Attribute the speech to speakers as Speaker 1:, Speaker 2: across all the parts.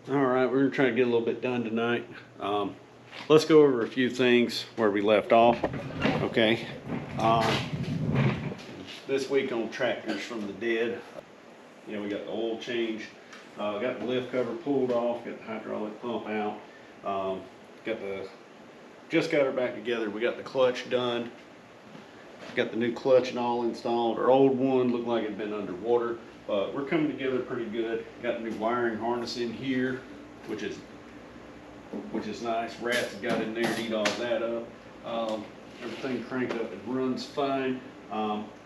Speaker 1: All right, we're gonna try to get a little bit done tonight. Let's go over a few things where we left off. Okay. Um, this week on tractors from the dead, we got the oil change, got the lift cover pulled off, got the hydraulic pump out, just got her back together. We got the clutch done, got the new clutch and all installed. Our old one looked like it'd been underwater, but we're coming together pretty good. Got a new wiring harness in here, which is nice. Rats have got in there and eat all that up. Everything cranked up and runs fine.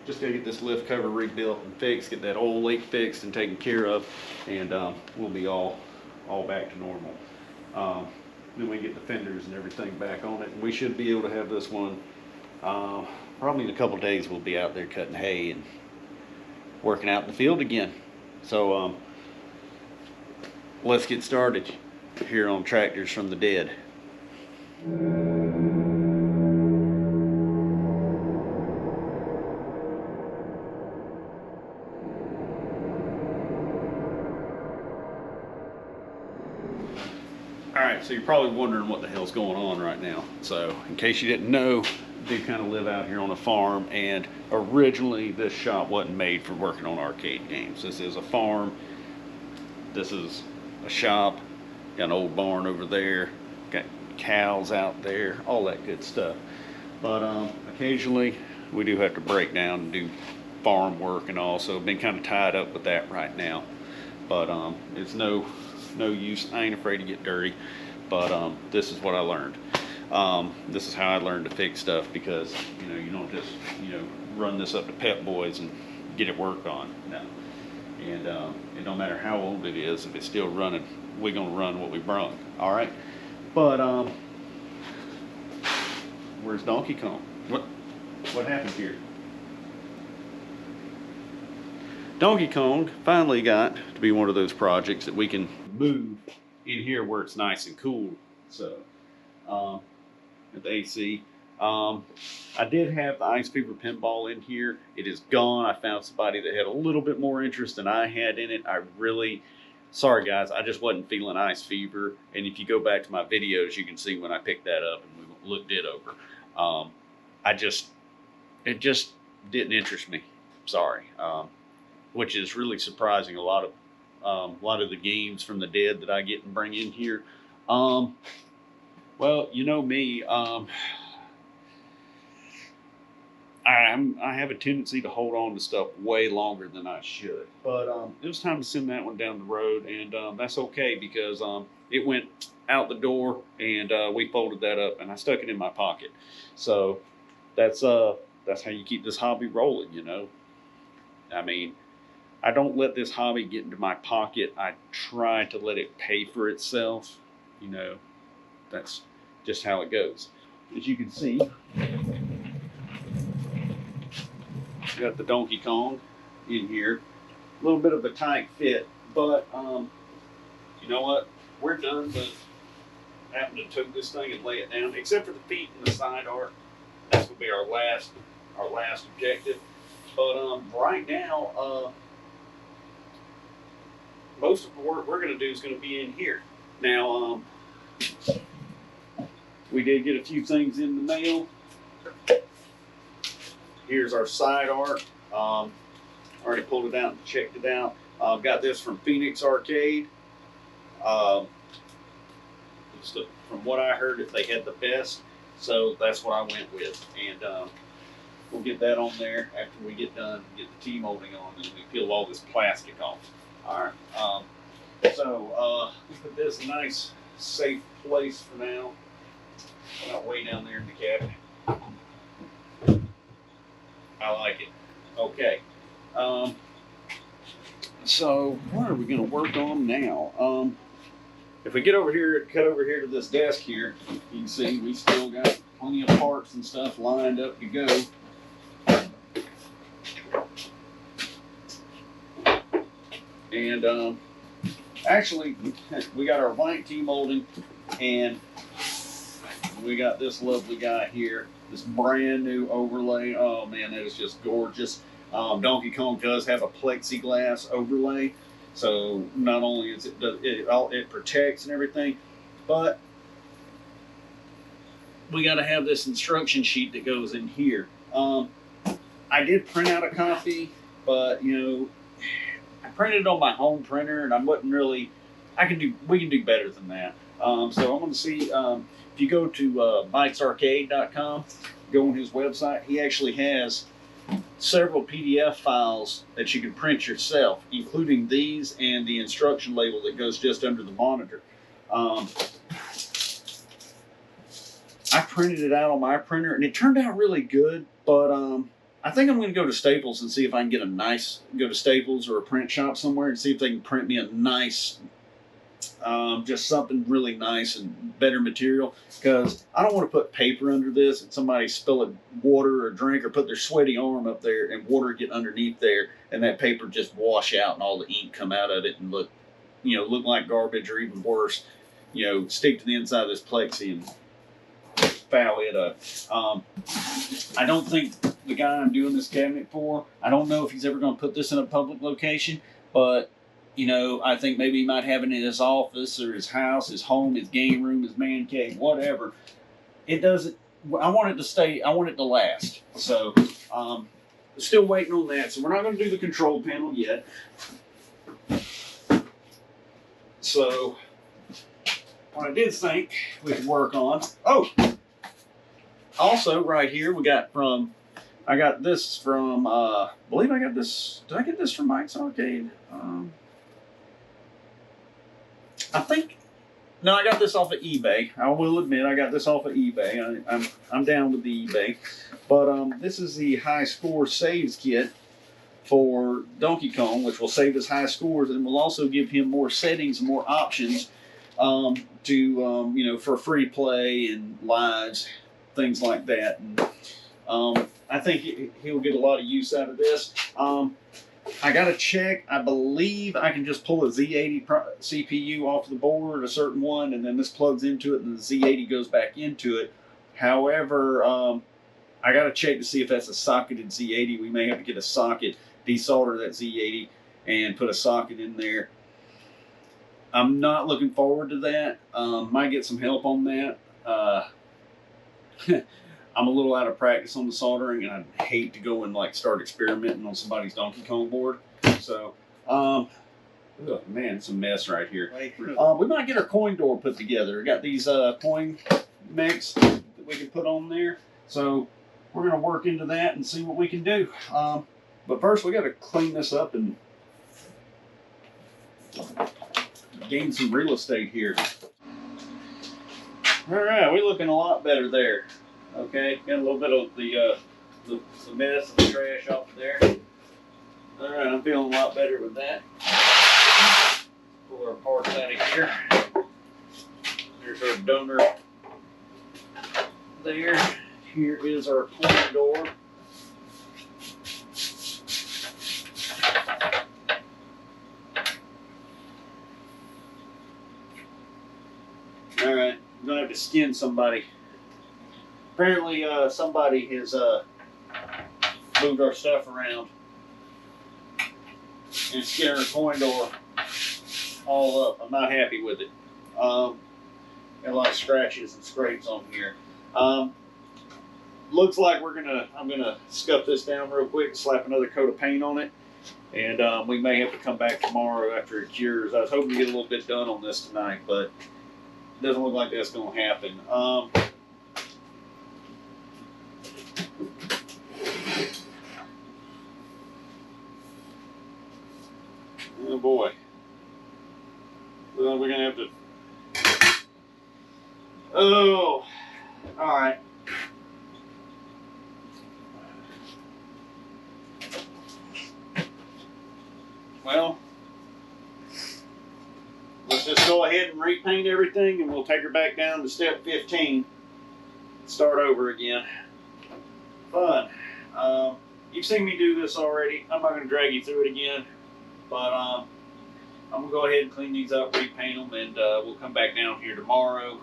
Speaker 1: Just gotta get this lift cover rebuilt and fixed, get that oil leak fixed and taken care of, and we'll be all back to normal. Then we get the fenders and everything back on it, and we should be able to have this one. Probably in a couple days we'll be out there cutting hay and working out in the field again. So let's get started here on Tractors from the Dead. Alright, so you're probably wondering what the hell's going on right now. So in case you didn't know, I do kind of live out here on a farm, and originally this shop wasn't made for working on arcade games. This is a farm, this is a shop, got an old barn over there, got cows out there, all that good stuff. But occasionally we do have to break down and do farm work and all, so been kind of tied up with that right now. But it's no use. I ain't afraid to get dirty, but this is what I learned. This is how I learned to fix stuff, because you don't just run this up to Pep Boys and get it worked on. No. And it don't matter how old it is, if it's still running, we're gonna run what we brung. All right. But where's Donkey Kong? What happened here? Donkey Kong finally got to be one of those projects that we can move in here where it's nice and cool. So at the AC, I did have the Ice Fever pinball in here. It is gone. I found somebody that had a little bit more interest than I had in it. Sorry guys, I just wasn't feeling Ice Fever. And if you go back to my videos, you can see when I picked that up and we looked it over. It just didn't interest me. Sorry. Which is really surprising. A lot of the games from the dead that I get and bring in here. Well, you know me. I have a tendency to hold on to stuff way longer than I should. But it was time to send that one down the road, and that's okay, because it went out the door, and we folded that up, and I stuck it in my pocket. So that's how you keep this hobby rolling, I mean, I don't let this hobby get into my pocket. I try to let it pay for itself. That's just how it goes. As you can see, got the Donkey Kong in here. A little bit of a tight fit, but you know what? We're done with having to tote this thing and lay it down, except for the feet and the side arc. That's gonna be our last objective. But right now, most of the work we're going to do is going to be in here. Now, we did get a few things in the mail. Here's our side arc. Already pulled it out and checked it out. Got this from Phoenix Arcade. From what I heard, they had the best, so that's what I went with. And we'll get that on there after we get done, get the T-molding on, and we peel all this plastic off. All right. So put this in a nice, safe place for now. Not way down there in the cabinet. I like it. Okay. So what are we going to work on now? If we get over here, cut over here to this desk here, you can see we still got plenty of parts and stuff lined up to go. And actually, we got our white T-molding, and we got this lovely guy here, this brand new overlay. Oh man, that is just gorgeous. Donkey Kong does have a plexiglass overlay, So not only is it protects and everything, but we got to have this instruction sheet that goes in here. I did print out a copy, but you know, I printed it on my home printer, and I wasn't really. We can do better than that. So I'm going to see if you go to Mike'sArcade.com, go on his website. He actually has several PDF files that you can print yourself, including these and the instruction label that goes just under the monitor. I printed it out on my printer, and it turned out really good, but I think I'm going to go to Staples and see if I can get go to Staples or a print shop somewhere and see if they can print me a nice, just something really nice and better material, because I don't want to put paper under this and somebody spill a water or drink or put their sweaty arm up there and water get underneath there and that paper just wash out and all the ink come out of it and look like garbage, or even worse, stick to the inside of this plexi and foul it up. I don't think the guy I'm doing this cabinet for, I don't know if he's ever going to put this in a public location, but I think maybe he might have it in his office or his house, his home, his game room, his man cave, whatever. It doesn't. I want it to last. So, still waiting on that. So we're not going to do the control panel yet. So, what I did think we could work on. Oh. Also, right here, I got this from, I believe I got this, did I get this from Mike's Arcade? No, I got this off of eBay. I will admit, I got this off of eBay. I'm down with the eBay. But this is the high score saves kit for Donkey Kong, which will save his high scores and will also give him more settings and more options for free play and lives, things like that. And I think he'll get a lot of use out of this. I got to check. I believe I can just pull a Z80 CPU off the board, a certain one, and then this plugs into it and the Z80 goes back into it. However, I got to check to see if that's a socketed Z80. We may have to get a socket, desolder that Z80, and put a socket in there. I'm not looking forward to that. Might get some help on that. I'm a little out of practice on the soldering, and I hate to go and start experimenting on somebody's Donkey Kong board. So, oh man, it's a mess right here. We might get our coin door put together. We got these coin mechs that we can put on there. So we're going to work into that and see what we can do. But first, we got to clean this up and gain some real estate here. All right, we're looking a lot better there. Okay, got a little bit of the mess and the trash off of there. All right, I'm feeling a lot better with that. Pull our parts out of here. There's our donor there. Here is our coin door. All right, I'm gonna have to skin somebody. Apparently, somebody has moved our stuff around and skinned our coin door all up. I'm not happy with it. Got a lot of scratches and scrapes on here. Looks like I'm gonna scuff this down real quick, slap another coat of paint on it, and we may have to come back tomorrow after it cures. I was hoping to get a little bit done on this tonight, but it doesn't look like that's gonna happen. Oh boy. Well, we're gonna have to. Oh, all right. Well, let's just go ahead and repaint everything, and we'll take her back down to step 15. Start over again. Fun. You've seen me do this already. I'm not going to drag you through it again, but I'm going to go ahead and clean these up, repaint them, and we'll come back down here tomorrow.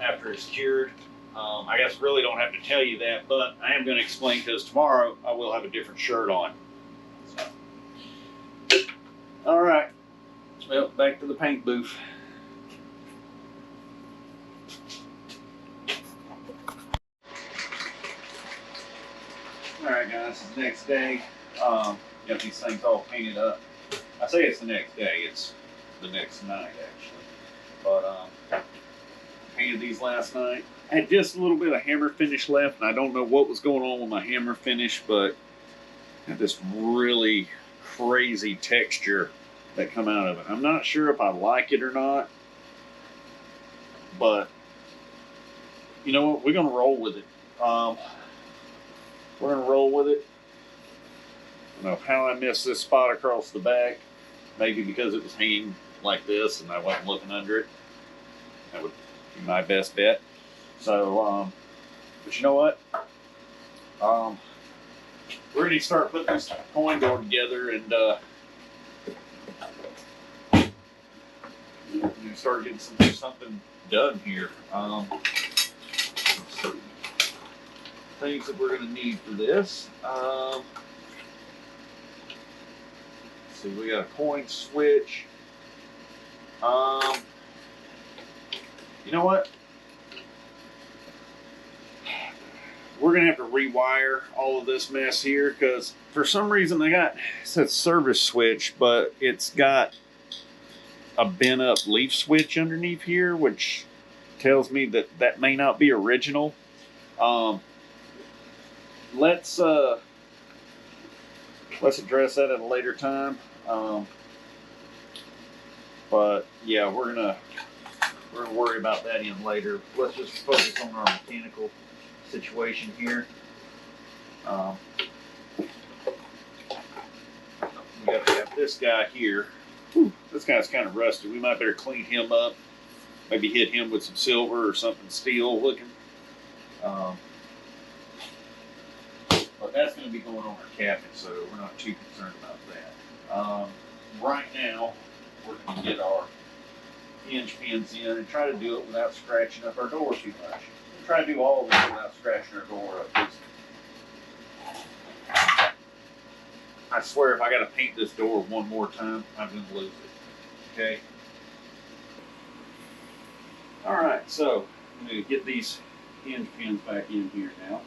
Speaker 1: After it's cured. I guess really don't have to tell you that, but I am going to explain, because tomorrow I will have a different shirt on. All right. Well, back to the paint booth. All right, guys. It's the next day. Got these things all painted up. I say it's the next day. It's the next night, actually. But painted these last night. I had just a little bit of hammer finish left, and I don't know what was going on with my hammer finish, but I had this really crazy texture that come out of it. I'm not sure if I like it or not, but you know what? We're gonna roll with it. We're gonna roll with it. I don't know how I missed this spot across the back. Maybe because it was hanging like this and I wasn't looking under it. That would be my best bet. So, but you know what? We're gonna start putting this coin door together and start getting something done here. Things that we're gonna need for this. See, we got a coin switch. You know what? We're gonna have to rewire all of this mess here because for some reason it says service switch, but it's got a bent up leaf switch underneath here, which tells me that that may not be original. Let's address that at a later time. But yeah, we're gonna worry about that in later. Let's just focus on our mechanical situation here. We got to have this guy here. Whew, this guy's kind of rusty. We might better clean him up. Maybe hit him with some silver or something steel looking. But that's going to be going on our cabinet, so we're not too concerned about that. Right now, we're going to get our hinge pins in and try to do it without scratching up our door too much. We'll try to do all of this without scratching our door up. I swear if I got to paint this door one more time, I'm going to lose it. Okay? Alright, so I'm going to get these hinge pins back in here now.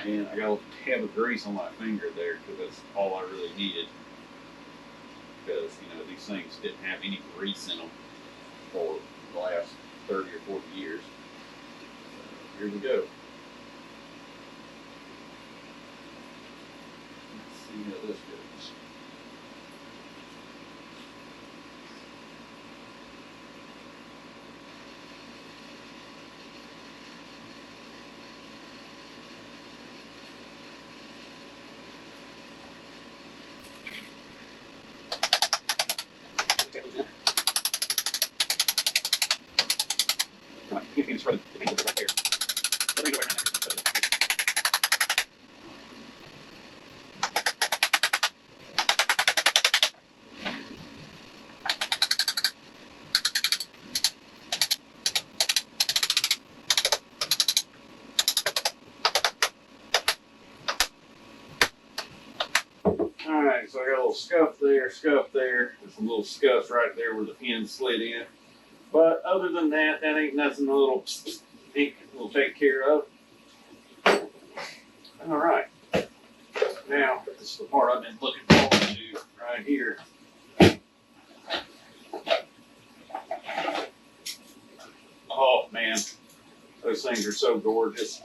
Speaker 1: And I got a tab of grease on my finger there because that's all I really needed. Because, you know, these things didn't have any grease in them for the last 30 or 40 years. So here we go. Let's see how this goes. Alright, so I got a little scuff there. There's a little scuff right there where the pin slid in. But other than that, that ain't nothing a little we'll take care of. Alright. Now, this is the part I've been looking forward to right here. Oh man, those things are so gorgeous.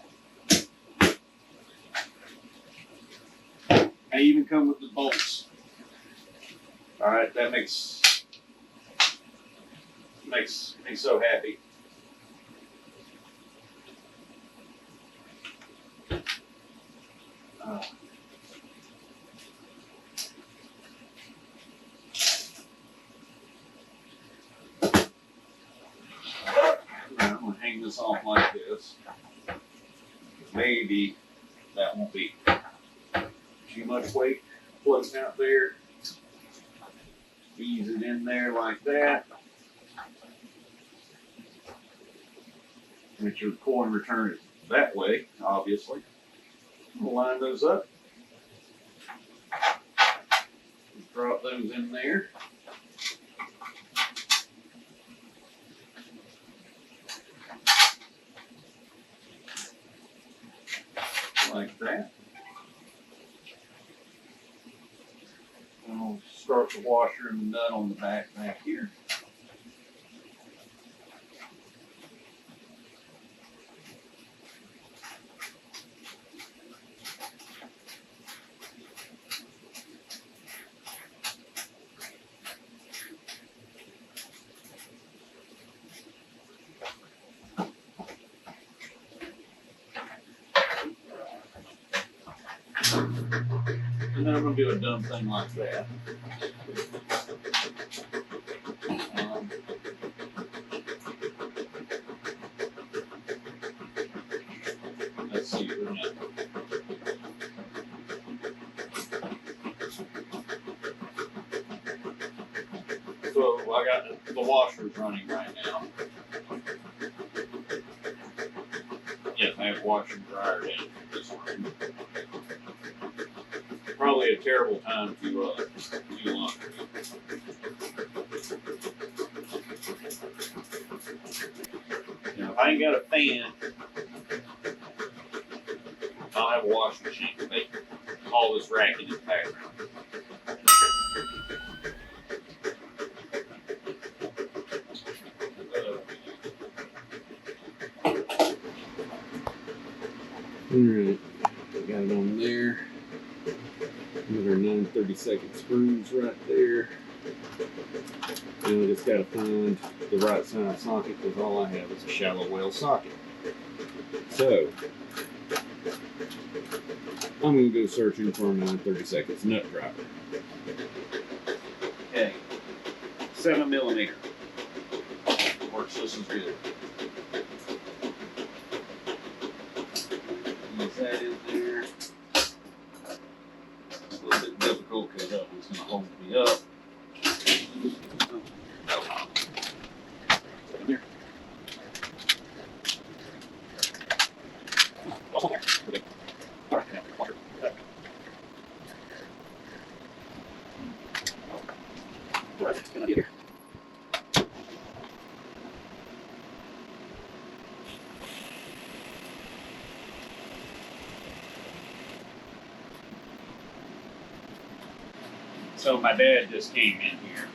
Speaker 1: They even come with the bolts. Alright, that makes me so happy. I'm going to hang this off like this. Maybe that won't be too much weight floating out there. Ease it in there like that. Make your coin return is that way, obviously. We'll line those up. those in there. Like that. And we'll start the washer and nut on the back here. And then I'm going to do a dumb thing like that. Let's see what we got. So I got the washers running right now. Yes, I have washer and dryer in this one. Probably a terrible time to do laundry. Now, if I ain't got a fan, I'll have a washing machine to make all this racket in the background. Alright, got it on there. Another 9/32 screws right there. And I just got to find the right side socket because all I have is a shallow well socket. So, I'm going to go searching for a 9/32 nut driver. Okay, 7mm. Works just as good. Use that in there. It's a little bit difficult because that one's going to hold me up. Come here. All right, now, Right, it's gonna be here. So my dad just came in here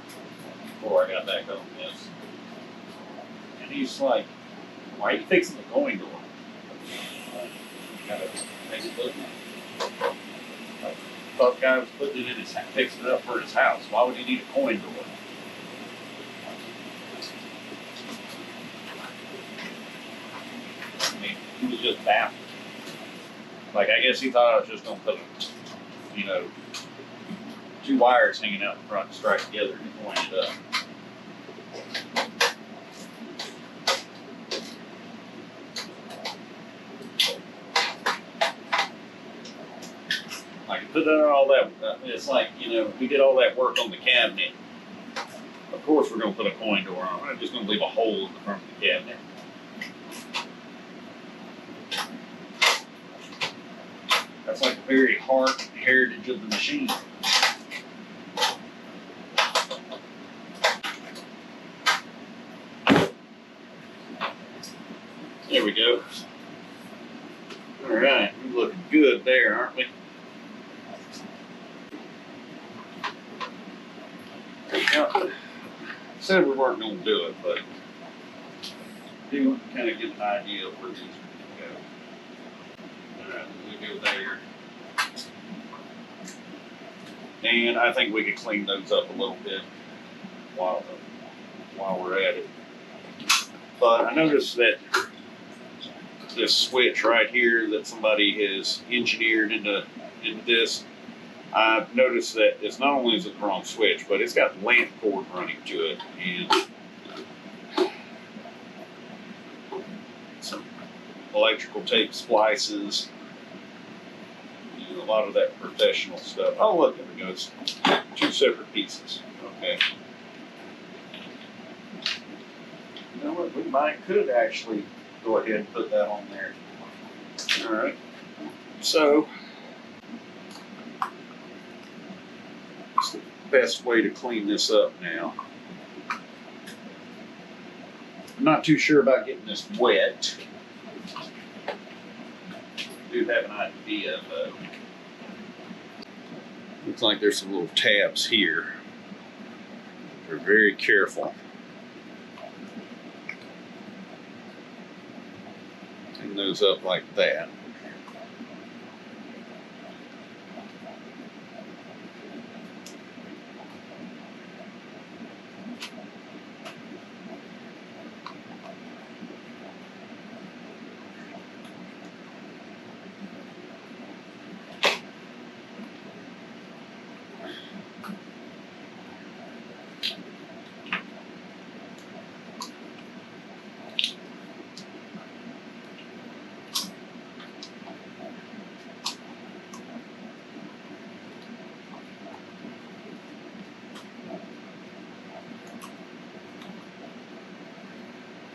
Speaker 1: before I got back home this. And he's like, why are you fixing the coin door? Gotta make it look nice. I thought the guy was putting it in his house, fixing it up for his house. Why would he need a coin door? I mean, he was just baffled. Like, I guess he thought I was just gonna put, you know, two wires hanging out in front and strike together and point it up. Like, put in all that, it's like, you know, we did all that work on the cabinet. Of course, we're going to put a coin door on. I'm just going to leave a hole in the front of the cabinet. That's like the very heart and heritage of the machine. There we go. All right, we're looking good there, aren't we? Now, said we weren't going to do it, but do kind of get an idea of where these are going to go. All right, we go there. And I think we could clean those up a little bit while we're at it. But I noticed that this switch right here that somebody has engineered into this, I've noticed that it's not only is it the wrong switch, but it's got lamp cord running to it and some electrical tape splices. You know, a lot of that professional stuff. Oh, look, there we go. It's two separate pieces. Okay. You know what? We could actually go ahead and put that on there. All right. So, best way to clean this up now. I'm not too sure about getting this wet. I do have an idea though. Looks like there's some little tabs here. We're very careful. Clean those up like that.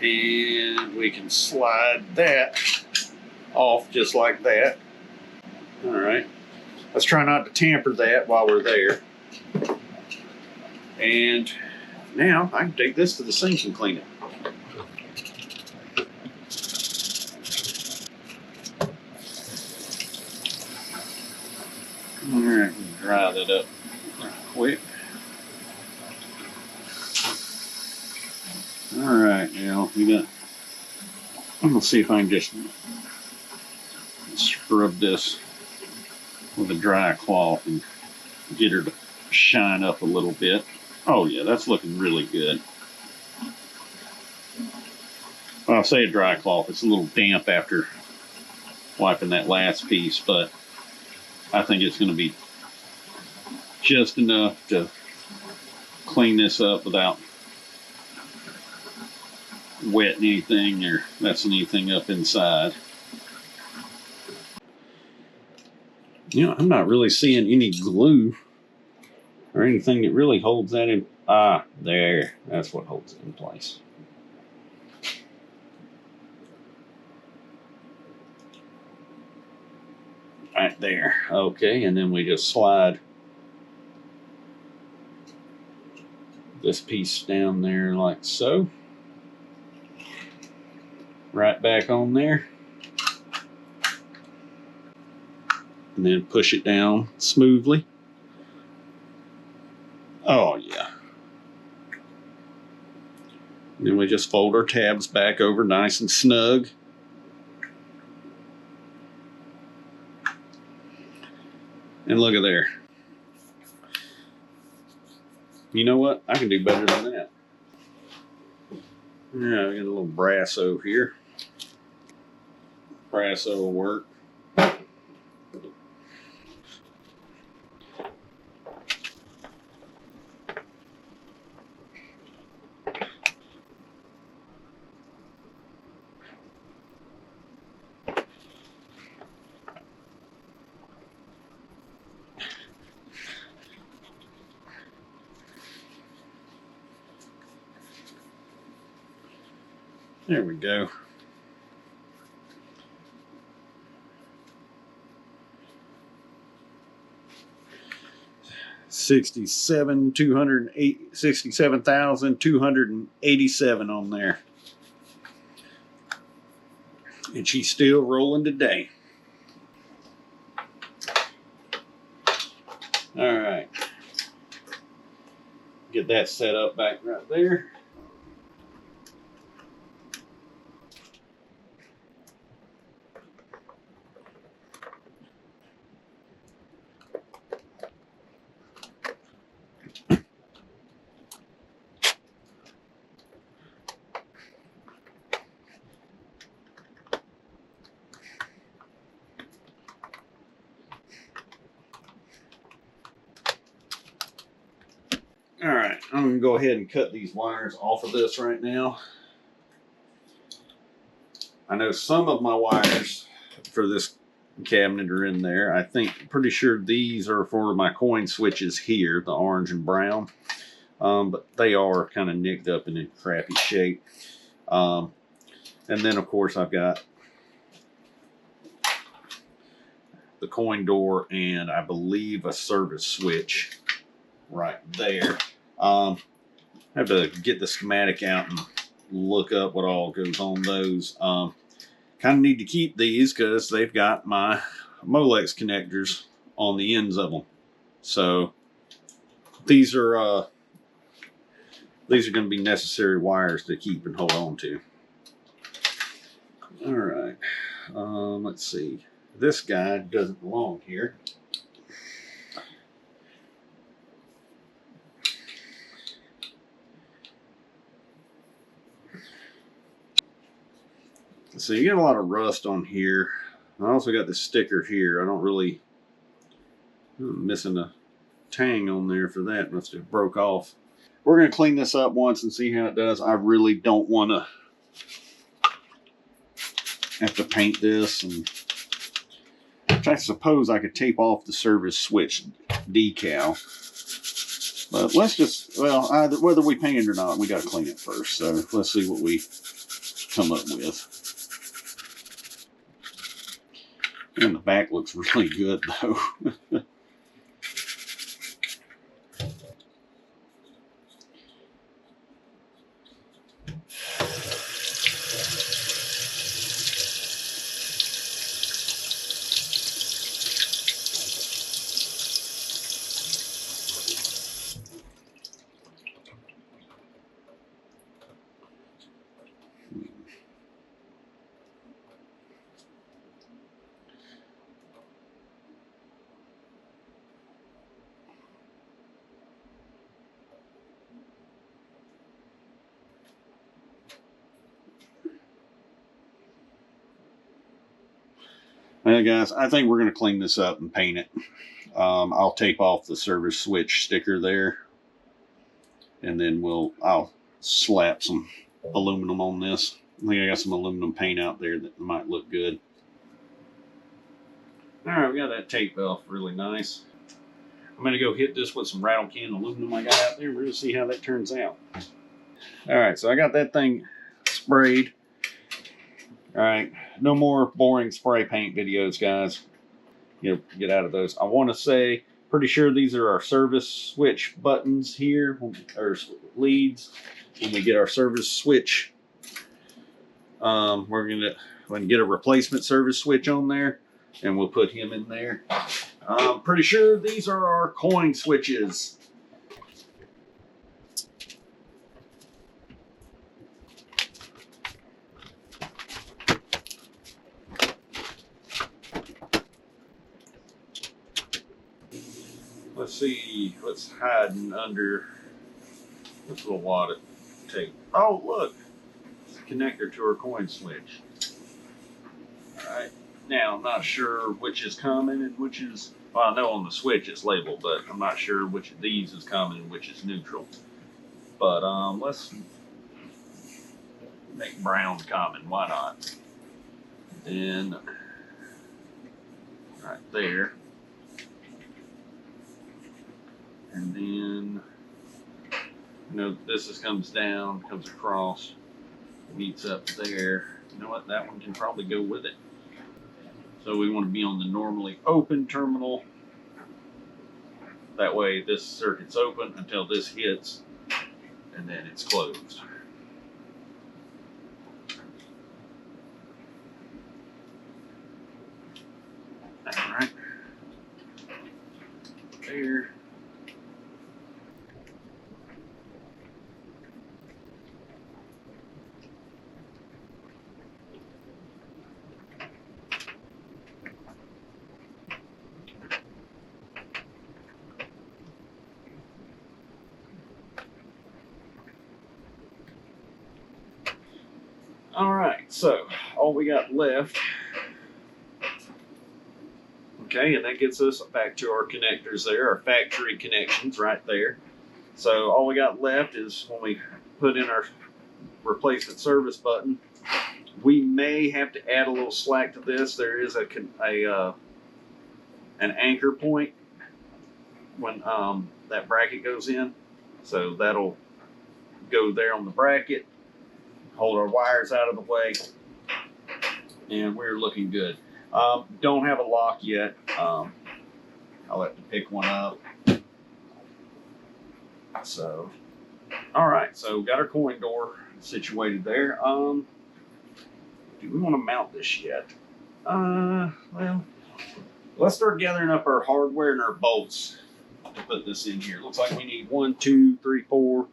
Speaker 1: And we can slide that off just like that. All right. Let's try not to tamper that while we're there. And now I can take this to the sink and clean it. All right, dry that up quick. All right, now I'm gonna see if I can just scrub this with a dry cloth and get her to shine up a little bit. Oh yeah, that's looking really good. Well, I'll say a dry cloth. It's a little damp after wiping that last piece, but I think it's going to be just enough to clean this up without wetting anything or messing anything up inside. You know, I'm not really seeing any glue or anything that really holds that in. Ah, there. That's what holds it in place. Right there. Okay, and then we just slide this piece down there like so. Right back on there. And then push it down smoothly. Oh yeah. And then we just fold our tabs back over nice and snug. And look at there. You know what? I can do better than that. Yeah, we got a little brasso here. Brasso will work. There we go. $67,287 on there. And she's still rolling today. All right. Get that set up back right there. All right, I'm gonna go ahead and cut these wires off of this right now. I know some of my wires for this cabinet are in there. I think, pretty sure these are for my coin switches here, the orange and brown. But they are kind of nicked up and in crappy shape. And then of course I've got the coin door and I believe a service switch right there. I have to get the schematic out and look up what all goes on those. Kind of need to keep these because they've got my Molex connectors on the ends of them. So these are going to be necessary wires to keep and hold on to. All right. Let's see. This guy doesn't belong here. So you get a lot of rust on here. I also got this sticker here. I'm missing a tang on there for that. Must have broke off. We're going to clean this up once and see how it does. I really don't want to have to paint this. And I suppose I could tape off the service switch decal. But let's just, well, either whether we paint it or not, we got to clean it first. So let's see what we come up with. And the back looks really good, though. Well, guys, I think we're going to clean this up and paint it. I'll tape off the service switch sticker there, and then I'll slap some aluminum on this. I think I got some aluminum paint out there that might look good. All right, we got that taped off really nice. I'm going to go hit this with some rattle can aluminum I got out there. We're going to see how that turns out. All right, so I got that thing sprayed. All right, no more boring spray paint videos, guys. Get out of those. I want to say, pretty sure these are our service switch buttons here, or leads. When we get our service switch, we're gonna get a replacement service switch on there, and we'll put him in there. I'm pretty sure these are our coin switches. Let's see what's hiding under this little wad of tape. Oh, look. It's a connector to our coin switch. Alright. Now, I'm not sure which is common and which is... Well, I know on the switch it's labeled, but I'm not sure which of these is common and which is neutral. But let's make brown common. Why not? Then, right there. And then, this comes down, comes across, meets up there. You know what? That one can probably go with it. So we want to be on the normally open terminal. That way this circuit's open until this hits, and then it's closed. All right. There. All right, so all we got left, okay, and that gets us back to our connectors there, our factory connections right there. So all we got left is when we put in our replacement service button, we may have to add a little slack to this. There is an anchor point when that bracket goes in, so that'll go there on the bracket. Hold our wires out of the way, and we're looking good. Don't have a lock yet. I'll have to pick one up. So, all right, so got our coin door situated there. Do we want to mount this yet? Well, let's start gathering up our hardware and our bolts to put this in here. Looks like we need 1, 2, 3, 4,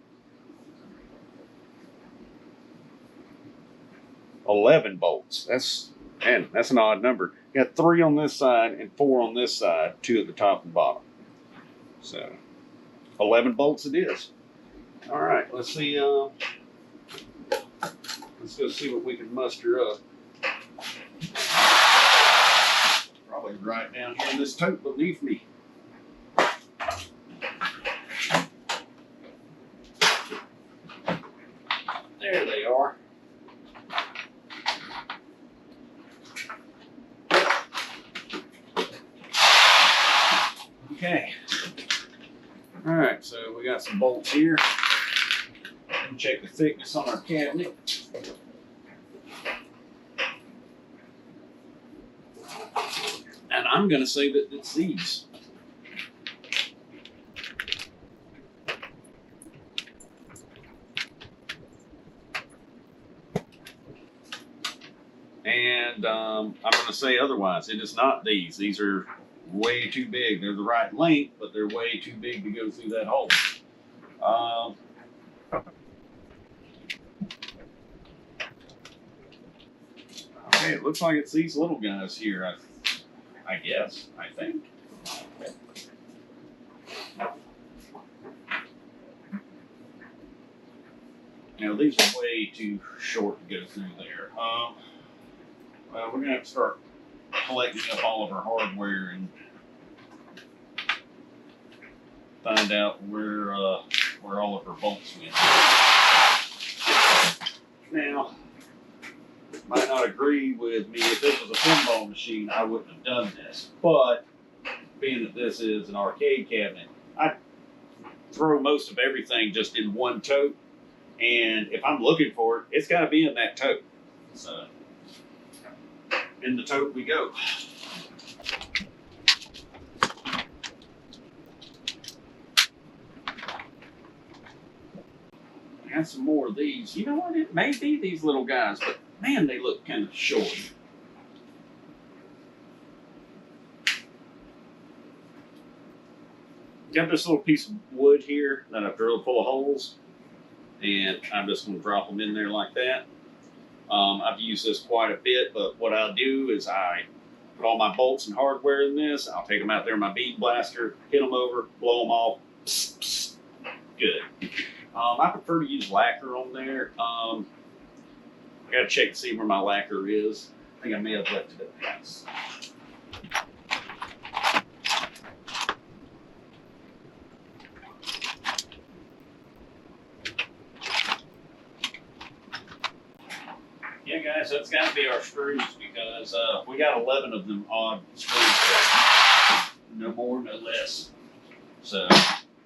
Speaker 1: 11 bolts. That's an odd number. You got 3 on this side and 4 on this side, 2 at the top and bottom. So 11 bolts it is. All right, let's see. Let's go see what we can muster up. Probably right down here in this tote beneath me. There they are. Okay. All right, so we got some bolts here. Check the thickness on our cabinet. And I'm going to say that it's these. And I'm going to say otherwise. It is not these. These are way too big. They're the right length, but they're way too big to go through that hole. Okay, it looks like it's these little guys here, I guess, I think. Now, these are way too short to go through there. Well, we're going to have to start collecting up all of our hardware and find out where all of our bolts went. Now, might not agree with me. If this was a pinball machine, I wouldn't have done this. But being that this is an arcade cabinet, I throw most of everything just in one tote. And if I'm looking for it, it's got to be in that tote. So, in the tote we go. I got some more of these. You know what? It may be these little guys, but man, they look kind of short. Got this little piece of wood here that I've drilled full of holes, and I'm just going to drop them in there like that. I've used this quite a bit, but what I'll do is I put all my bolts and hardware in this. I'll take them out there in my bead blaster, hit them over, blow them off. Psst, psst. Good. I prefer to use lacquer on there. I got to check to see where my lacquer is. I think I may have left it at the house. Yeah, guys, that's got to be our screws because we got 11 of them odd screws. No more, no less. So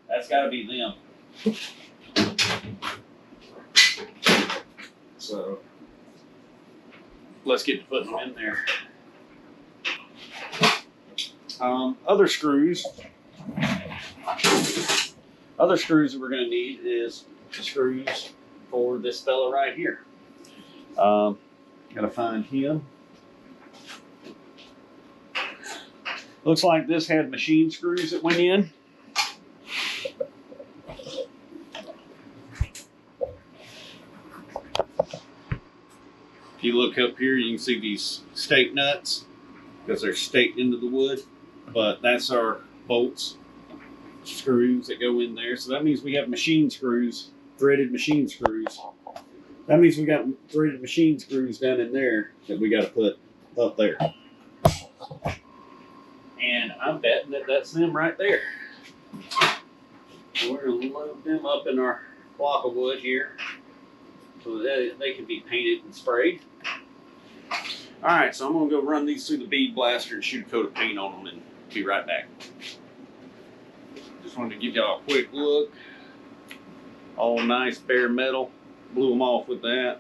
Speaker 1: that's got to be them. So let's get to putting them in there. Other screws that we're going to need is the screws for this fella right here. Gotta find him. Looks like this had machine screws that went in. If you look up here, you can see these stake nuts because they're staked into the wood, but that's our bolts, screws that go in there. So that means we have machine screws, threaded machine screws. That means we got threaded machine screws down in there that we got to put up there. And I'm betting that that's them right there. So we're going to load them up in our block of wood here so that they can be painted and sprayed. All right, so I'm going to go run these through the bead blaster and shoot a coat of paint on them and be right back. Just wanted to give y'all a quick look. All nice bare metal. Blew them off with that.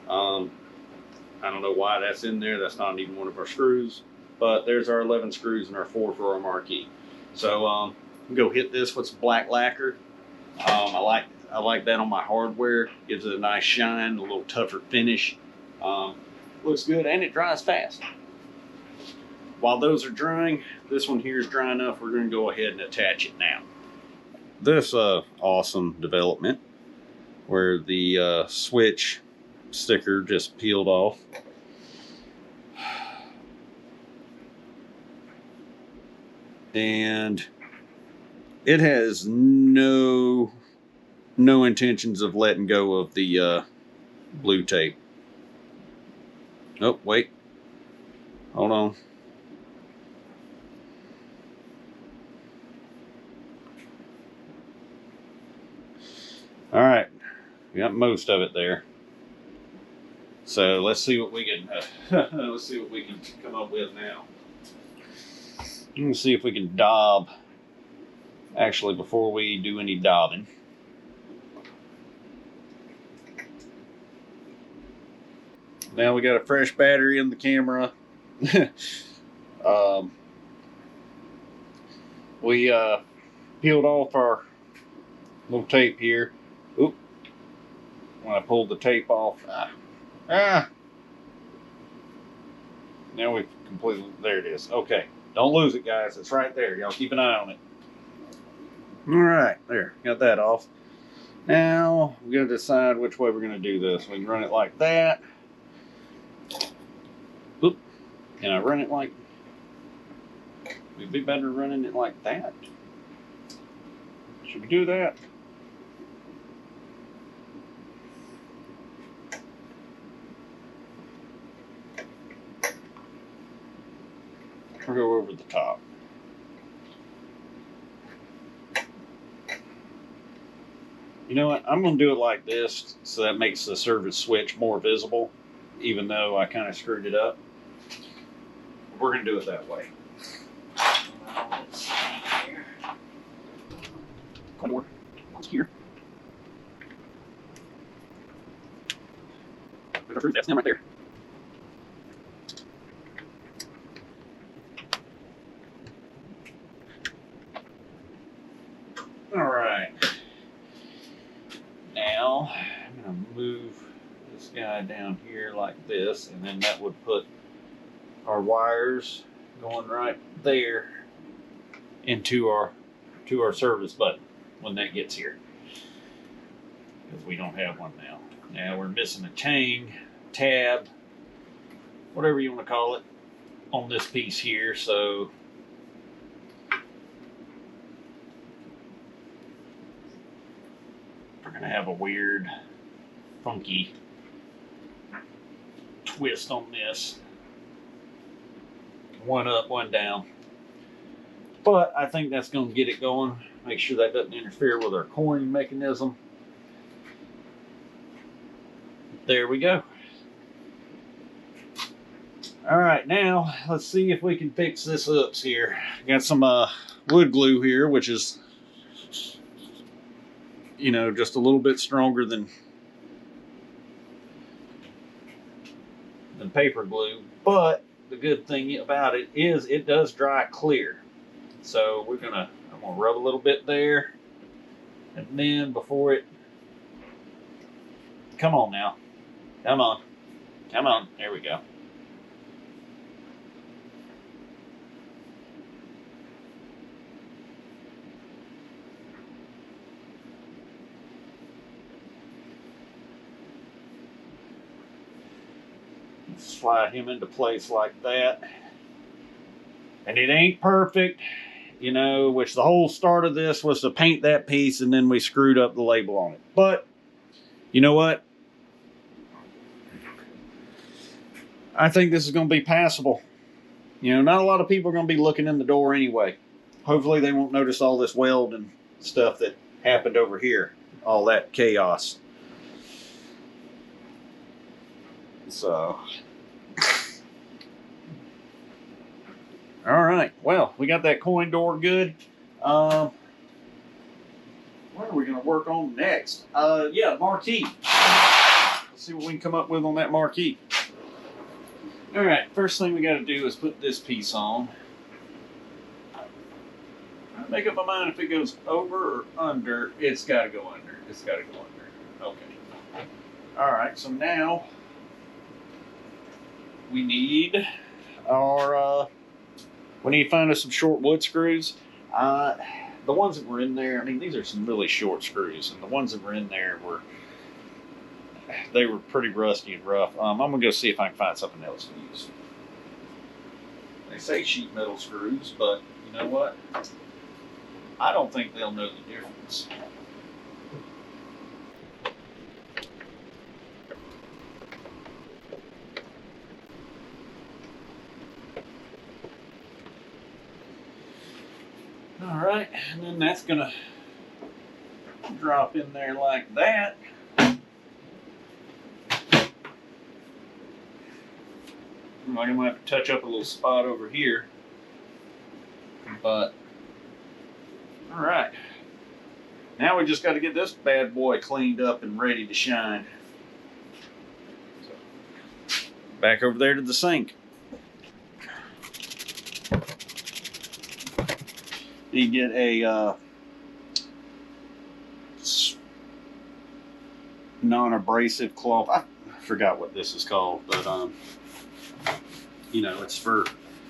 Speaker 1: I don't know why that's in there. That's not even one of our screws. But there's our 11 screws and our 4 for our marquee. So go hit this with some black lacquer. I like that on my hardware. Gives it a nice shine, a little tougher finish. Looks good, and it dries fast. While those are drying, this one here is dry enough. We're going to go ahead and attach it now. This awesome development where the switch sticker just peeled off. And it has no intentions of letting go of the blue tape. Oh, wait. Hold on. All right. We got most of it there. So let's see what we can let's see what we can come up with now. Let's see if we can daub. Actually, before we do any daubing, now we got a fresh battery in the camera. We peeled off our little tape here. Oop! When I pulled the tape off, now we've completely, there it is. Okay, don't lose it, guys. It's right there. Y'all keep an eye on it. All right, there, got that off. Now we got to decide which way we're going to do this. We can run it like that. Oop! Can I run it like? It'd be better running it like that. Should we do that? Or go over the top. You know what? I'm going to do it like this so that makes the service switch more visible, even though I kind of screwed it up. We're going to do it that way. Let's see here. One more. What's here? That's them right there. All right. Now I'm going to move this guy down here like this, and then that would put our wires going right there into our service button when that gets here, because we don't have one now. Now we're missing a chain, tab, whatever you want to call it, on this piece here. So we're going to have a weird, funky twist on this. One up, one down. But I think that's going to get it going. Make sure that doesn't interfere with our coin mechanism. There we go. All right, now let's see if we can fix this up here. Got some wood glue here, which is, you know, just a little bit stronger than paper glue. But the good thing about it is it does dry clear. So I'm gonna rub a little bit there, and then before it, come on now, come on, there we go. Slide him into place like that. And it ain't perfect, you know, which the whole start of this was to paint that piece, and then we screwed up the label on it. But you know what? I think this is going to be passable. You know, not a lot of people are going to be looking in the door anyway. Hopefully they won't notice all this weld and stuff that happened over here. All that chaos. So, all right. Well, we got that coin door good. What are we going to work on next? Yeah, marquee. Let's see what we can come up with on that marquee. All right. First thing we got to do is put this piece on. Make up my mind if it goes over or under. It's got to go under. It's got to go under. Okay. All right. So now we need our. We need to find us some short wood screws. The ones that were in there. I mean, these are some really short screws, and the ones that were in there were. They were pretty rusty and rough. I'm gonna go see if I can find something else to use. They say sheet metal screws, but you know what? I don't think they'll know the difference. All right, and then that's gonna drop in there like that. I'm gonna have to touch up a little spot over here, but all right. Now we just got to get this bad boy cleaned up and ready to shine. So, back over there to the sink. You get a non-abrasive cloth. I forgot what this is called, but you know, it's for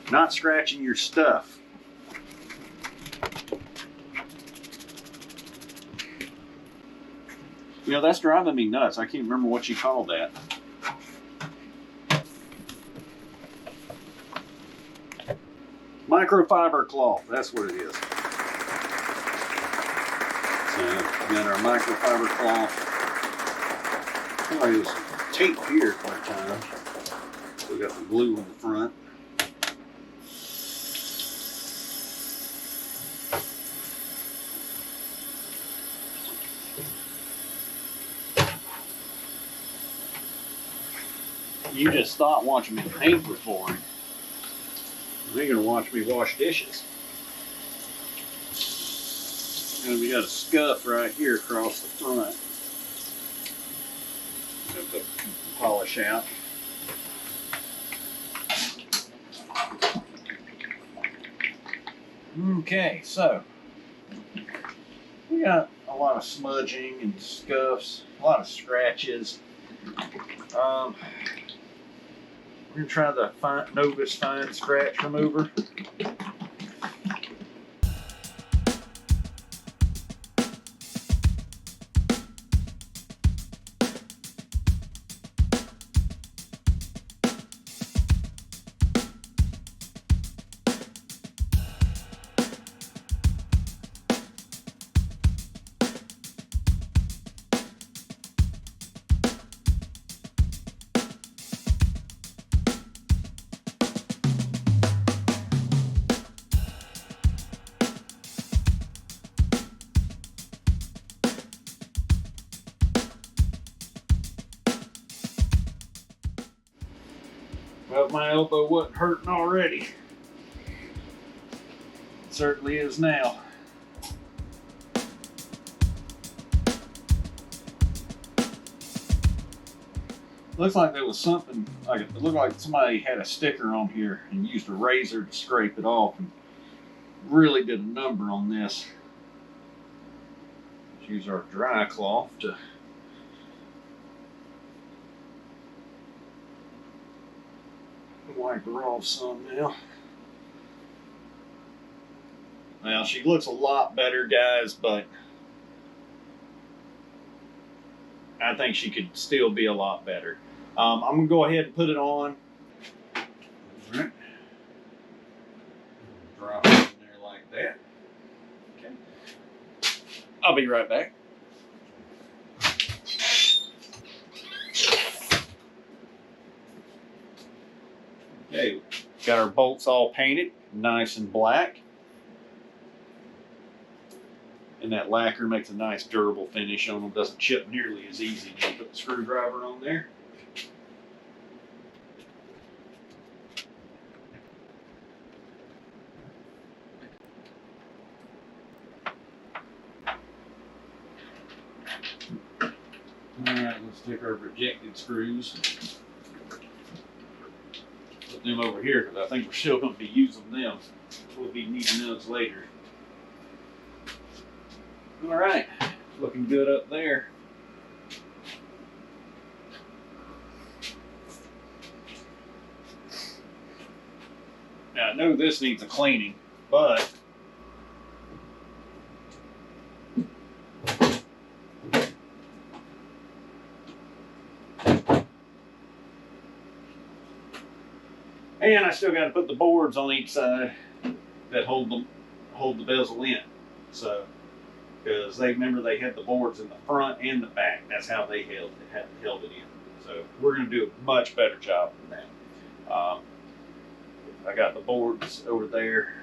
Speaker 1: not scratching your stuff. You know, that's driving me nuts. I can't remember what you call that. Microfiber cloth, that's what it is. So, we got our microfiber cloth. Oh, it was tape here at one time. We got the glue on the front. You just thought watching me paint was boring. You're gonna watch me wash dishes. And we got a scuff right here across the front. Have to polish out. Okay, so we got a lot of smudging and scuffs, a lot of scratches. We're gonna try the Novus Fine Scratch Remover. Well, if my elbow wasn't hurting already, it certainly is now. Looks like there was something, like it looked like somebody had a sticker on here and used a razor to scrape it off and really did a number on this. Let's use our dry cloth to wipe her off some now. Well, she looks a lot better, guys, but I think she could still be a lot better. I'm going to go ahead and put it on. All right. Drop it in there like that. Okay. I'll be right back. Okay, got our bolts all painted, nice and black. And that lacquer makes a nice durable finish on them. Doesn't chip nearly as easy when you put the screwdriver on there. Alright, let's take our rejected screws. Put them over here because I think we're still going to be using them. We'll be needing those later. All right, looking good up there. Now I know this needs a cleaning, but and I still got to put the boards on each side that hold the bezel in. So, because they remember they had the boards in the front and the back. That's how they held it in. So we're going to do a much better job than that. I got the boards over there.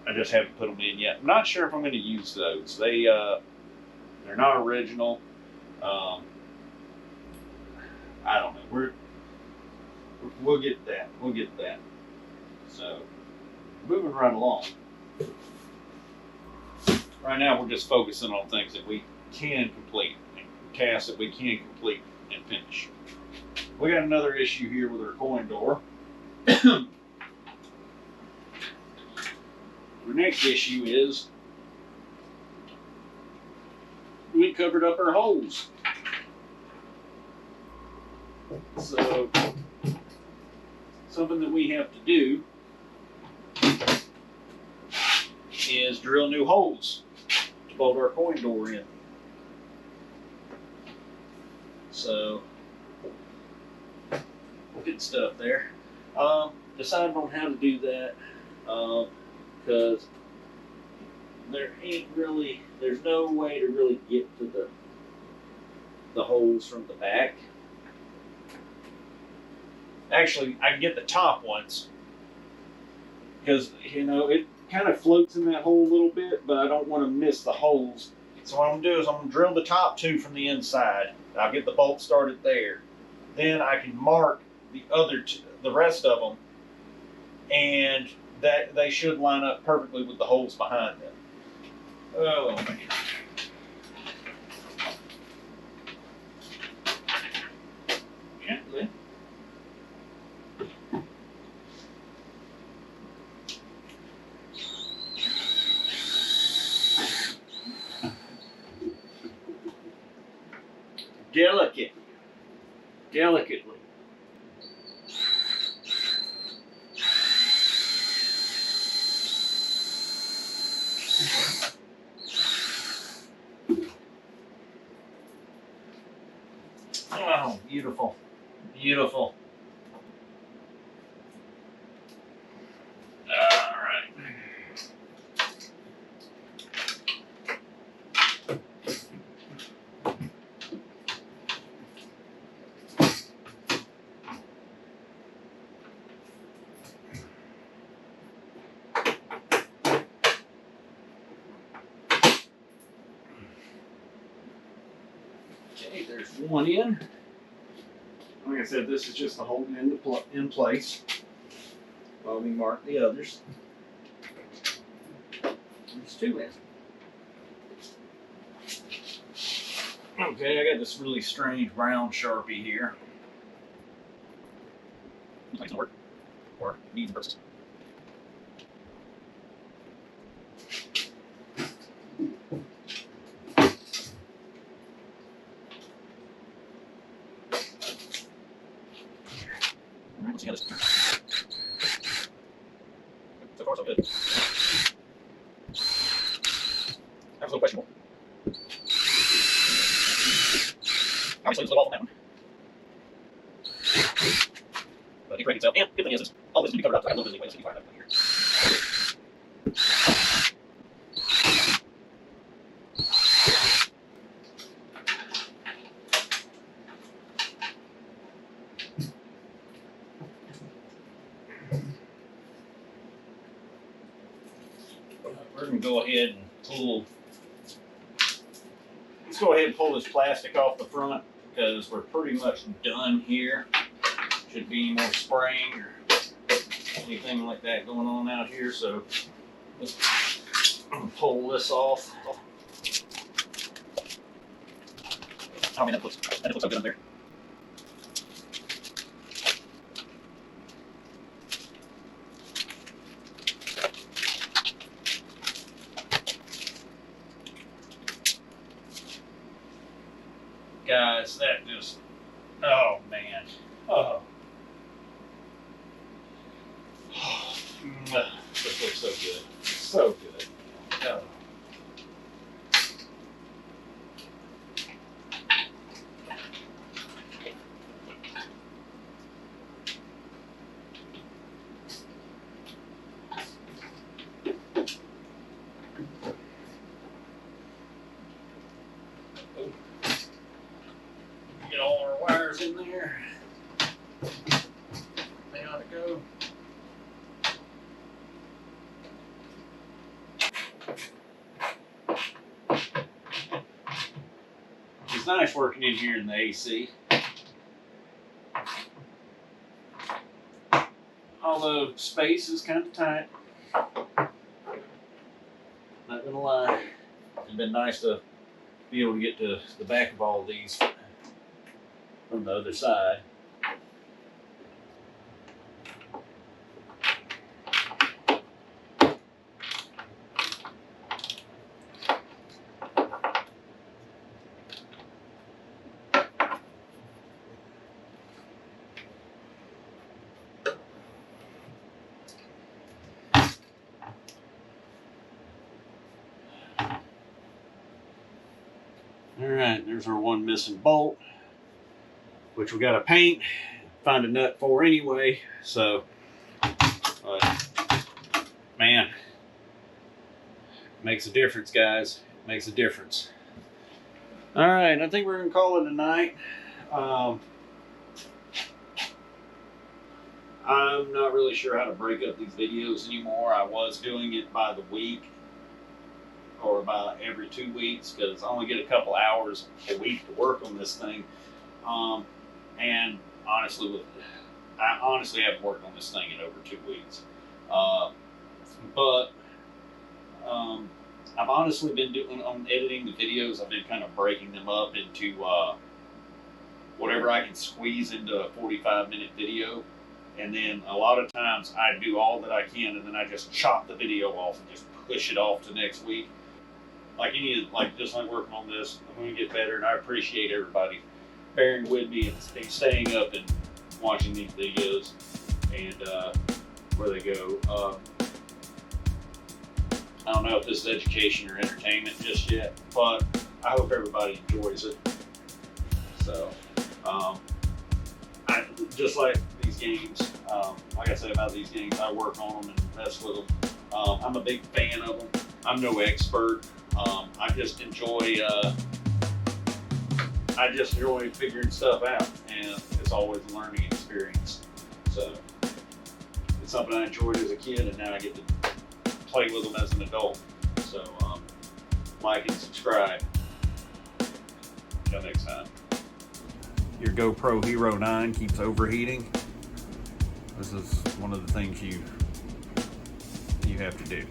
Speaker 1: I just haven't put them in yet. I'm not sure if I'm going to use those. They're not original. I don't know. We'll get that. We'll get that. So moving right along. Right now, we're just focusing on things that we can complete, tasks that we can complete and finish. We got another issue here with our coin door. The next issue is we covered up our holes. So something that we have to do is drill new holes to bolt our coin door in. So good stuff there. Decided on how to do that because there's no way to really get to the holes from the back. Actually, I can get the top ones because it kind of floats in that hole a little bit, but I don't want to miss the holes. So what I'm going to do is I'm going to drill the top two from the inside. I'll get the bolt started there. Then I can mark the rest of them, and that they should line up perfectly with the holes behind them. Oh man. Gently. Delicately. Oh, beautiful. Beautiful. All right. Okay, there's one in. Like I said, this is just to hold it in place while we mark the others. There's two in. Okay, I got this really strange brown Sharpie here. Looks like it's gonna work. Or needs purposes. Alright, let's see how this. So far, so good. That was a little questionable. Obviously, there's a little off on that one. But it corrected itself. And good thing is, all this can be covered up. So I got a little bit of leeway. Let's see if I have that here. We're going to go ahead and pull. Let's go ahead and pull this plastic off the front because we're pretty much done here. Shouldn't be any more spraying or anything like that going on out here. So let's pull this off. Oh man, that looks so good up there. guys, that just, oh man. Oh. This looks so good. So good. Oh. Get all our wires in there. They ought to go. It's nice working in here in the AC. Although space is kind of tight. Not gonna lie. It's been nice to be able to get to the back of all these from the other side. All right, there's our one missing bolt, which we got to paint, find a nut for anyway. So, man, makes a difference, guys. Makes a difference. All right, I think we're gonna call it a night. I'm not really sure how to break up these videos anymore. I was doing it by the week, or about every 2 weeks, because I only get a couple hours a week to work on this thing. And honestly, I honestly haven't worked on this thing in over 2 weeks. But I've honestly been doing, on editing the videos, I've been kind of breaking them up into whatever I can squeeze into a 45-minute video. And then a lot of times I do all that I can, and then I just chop the video off and just push it off to next week. Just like working on this, I'm going to get better, and I appreciate everybody bearing with me and staying up and watching these videos and where they go. I don't know if this is education or entertainment just yet, but I hope everybody enjoys it. So, just like these games, like I said about these games, I work on them and mess with them. I'm a big fan of them. I'm no expert. I just enjoy figuring stuff out, and it's always a learning experience. So it's something I enjoyed as a kid, and now I get to play with them as an adult. So like and subscribe. Until next time. Your GoPro Hero 9 keeps overheating. This is one of the things you have to do.